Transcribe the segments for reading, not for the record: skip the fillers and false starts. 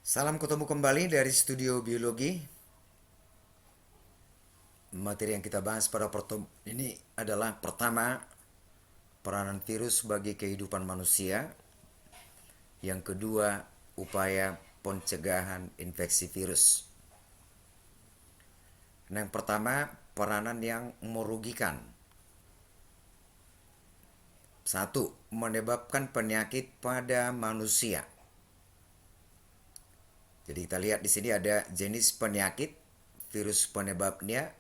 Salam ketemu kembali dari studio biologi. Materi yang kita bahas pada pertemuan ini adalah pertama, peranan virus bagi kehidupan manusia. Yang kedua, upaya pencegahan infeksi virus. Yang pertama, peranan yang merugikan. Satu, menyebabkan penyakit pada manusia. Jadi kita lihat di sini ada jenis penyakit, virus penyebabnya,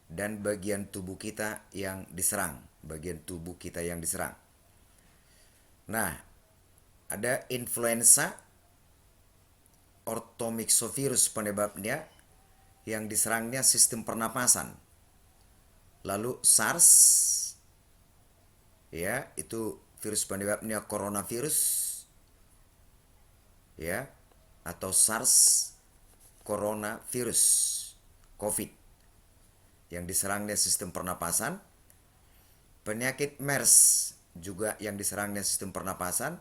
dan bagian tubuh kita yang diserang. Bagian tubuh kita yang diserang. Nah, ada influenza, orthomyxovirus penyebabnya, yang diserangnya sistem pernapasan. Lalu SARS, ya, itu virus penyebabnya coronavirus, ya, atau SARS coronavirus, COVID, yang diserangnya sistem pernapasan. Penyakit MERS juga yang diserangnya sistem pernapasan.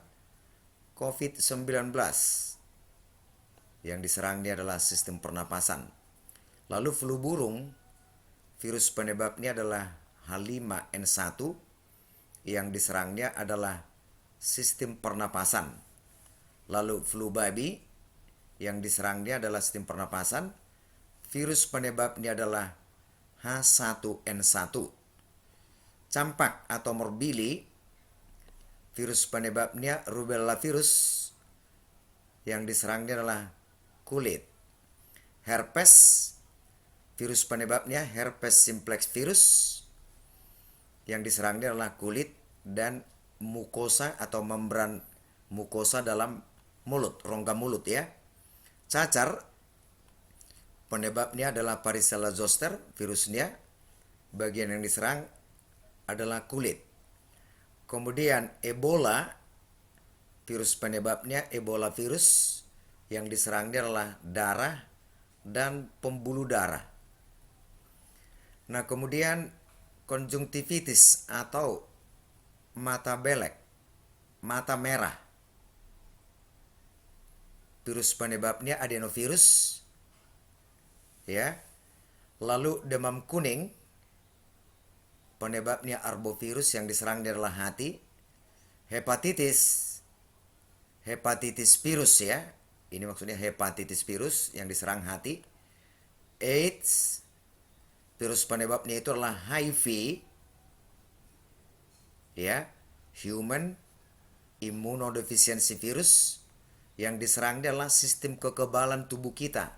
COVID-19 yang diserangnya adalah sistem pernapasan. Lalu flu burung, virus penyebabnya adalah H5N1, yang diserangnya adalah sistem pernapasan. Lalu flu babi, yang diserangnya adalah sistem pernapasan. Virus penyebabnya adalah H1N1. Campak atau morbili, virus penyebabnya rubella virus, yang diserangnya adalah kulit. Herpes, virus penyebabnya herpes simplex virus, yang diserangnya adalah kulit dan mukosa atau membran mukosa dalam mulut, rongga mulut ya. Cacar, penyebabnya adalah varicella zoster virusnya, bagian yang diserang adalah kulit. Kemudian Ebola, virus penyebabnya Ebola virus, yang diserangnya adalah darah dan pembuluh darah. Nah, kemudian konjungtivitis atau mata belek, mata merah, virus penyebabnya adenovirus, ya. Lalu demam kuning, penyebabnya arbovirus, yang diserangnya adalah hati. Hepatitis virus ya. Ini maksudnya hepatitis virus yang diserang hati. AIDS, virus penyebabnya itu adalah HIV, ya. Human immunodeficiency virus, yang diserangnya adalah sistem kekebalan tubuh kita,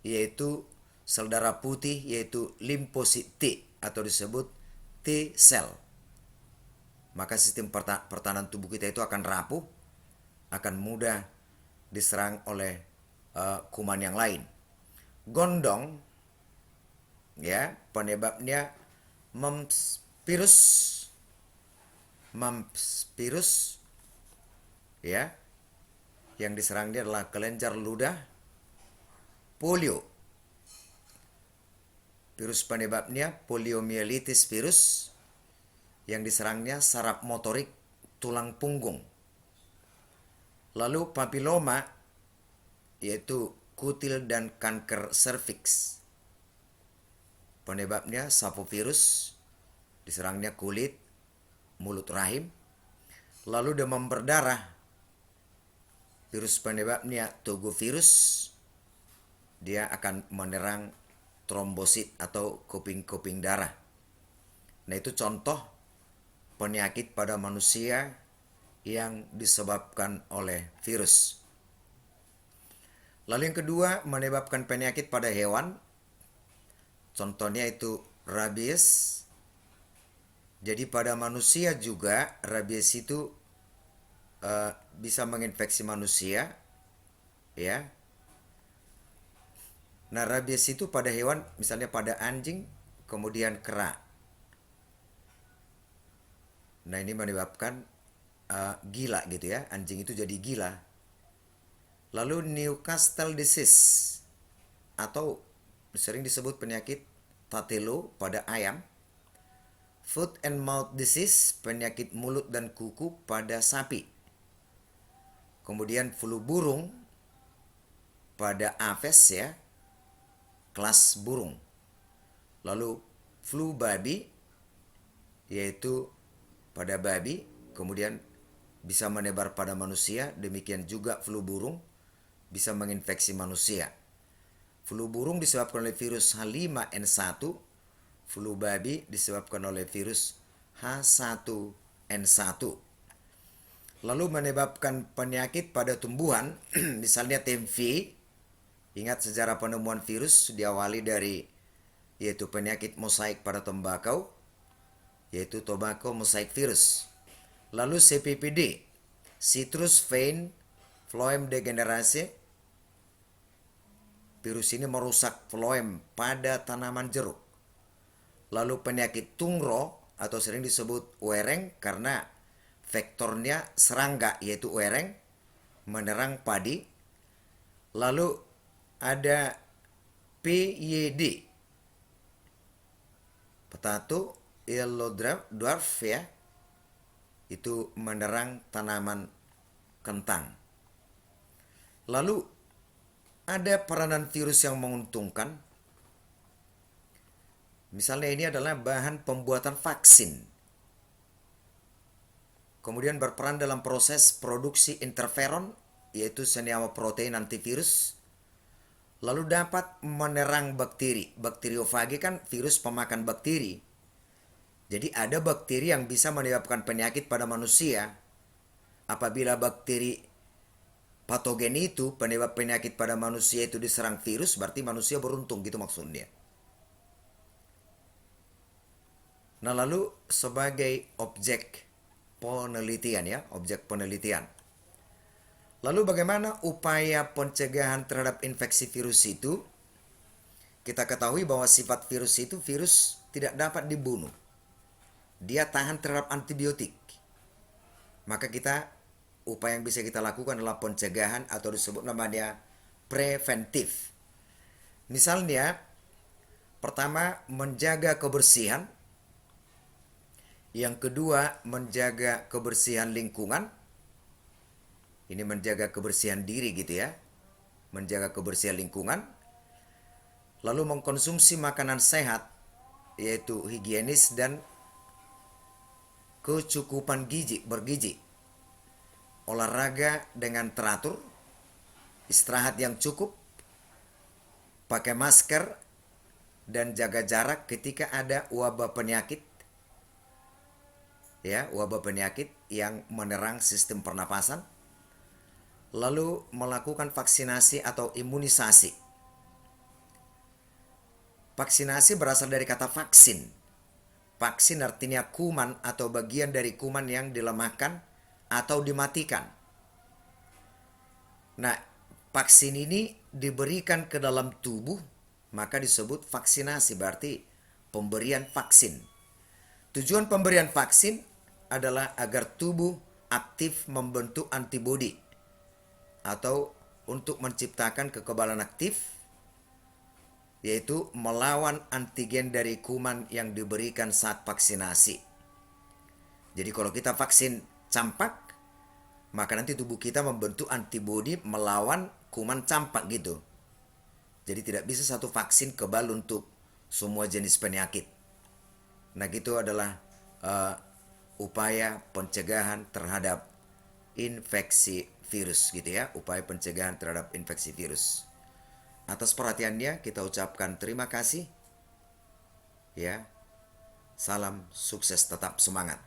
yaitu sel darah putih, yaitu limfosit T atau disebut T cell. Maka sistem pertahanan tubuh kita itu akan rapuh, akan mudah diserang oleh kuman yang lain. Gondong, ya, penyebabnya mumps virus, ya, yang diserang dia adalah kelenjar ludah. Polio, virus penyebabnya poliomyelitis virus, yang diserangnya saraf motorik tulang punggung. Lalu papiloma, yaitu kutil dan kanker serviks, penyebabnya sapovirus, diserangnya kulit, mulut, rahim. Lalu demam berdarah, virus penyebabnya togovirus, dia akan menyerang trombosit atau kuping-kuping darah. Nah, itu contoh penyakit pada manusia yang disebabkan oleh virus. Lalu yang kedua, menyebabkan penyakit pada hewan. Contohnya itu rabies. Jadi pada manusia juga rabies itu bisa menginfeksi manusia, ya. Nah, rabies itu pada hewan, misalnya pada anjing, kemudian kera. Nah, ini menyebabkan gila gitu ya, anjing itu jadi gila. Lalu Newcastle disease atau sering disebut penyakit Patelo pada ayam. Foot and mouth disease, penyakit mulut dan kuku pada sapi. Kemudian flu burung, pada Aves ya, kelas burung. Lalu flu babi yaitu pada babi, kemudian bisa menebar pada manusia. Demikian juga flu burung bisa menginfeksi manusia. Flu burung disebabkan oleh virus H5N1, flu babi disebabkan oleh virus H1N1. Lalu menyebabkan penyakit pada tumbuhan, misalnya TMV. Ingat sejarah penemuan virus diawali dari yaitu penyakit mosaik pada tembakau, yaitu tobacco mosaic virus. Lalu CPPD, citrus vine phloem degenerase. Virus ini merusak phloem pada tanaman jeruk. Lalu penyakit tungro atau sering disebut wereng karena vektornya serangga yaitu wereng menyerang padi. Lalu ada PYD, potato yellow dwarf ya, itu menyerang tanaman kentang. Lalu ada peranan virus yang menguntungkan. Misalnya ini adalah bahan pembuatan vaksin. Kemudian berperan dalam proses produksi interferon, yaitu senyawa protein antivirus. Lalu dapat menyerang bakteri. Bakteriofagi kan virus pemakan bakteri. Jadi ada bakteri yang bisa menyebabkan penyakit pada manusia. Apabila bakteri patogen itu, penyebab penyakit pada manusia itu diserang virus, berarti manusia beruntung gitu maksudnya. Nah lalu sebagai objek penelitian ya, objek penelitian. Lalu bagaimana upaya pencegahan terhadap infeksi virus itu? Kita ketahui bahwa sifat virus itu, virus tidak dapat dibunuh. Dia tahan terhadap antibiotik. Maka upaya yang bisa kita lakukan adalah pencegahan atau disebut namanya preventif. Misalnya, pertama menjaga kebersihan. Yang kedua menjaga kebersihan lingkungan. Ini menjaga kebersihan diri gitu ya. Menjaga kebersihan lingkungan. Lalu mengkonsumsi makanan sehat, yaitu higienis dan kecukupan bergizi. Olahraga dengan teratur, istirahat yang cukup, pakai masker, dan jaga jarak ketika ada wabah penyakit. Ya, wabah penyakit yang menyerang sistem pernapasan. Lalu melakukan vaksinasi atau imunisasi. Vaksinasi berasal dari kata vaksin. Vaksin artinya kuman atau bagian dari kuman yang dilemahkan atau dimatikan. Nah, vaksin ini diberikan ke dalam tubuh, maka disebut vaksinasi, berarti pemberian vaksin. Tujuan pemberian vaksin adalah agar tubuh aktif membentuk antibodi atau untuk menciptakan kekebalan aktif, yaitu melawan antigen dari kuman yang diberikan saat vaksinasi. Jadi kalau kita vaksin campak, maka nanti tubuh kita membentuk antibodi melawan kuman campak gitu. Jadi tidak bisa satu vaksin kebal untuk semua jenis penyakit. Nah gitu adalah upaya pencegahan terhadap infeksi virus gitu ya. Upaya pencegahan terhadap infeksi virus. Atas perhatiannya kita ucapkan terima kasih. Ya. Salam sukses, tetap semangat.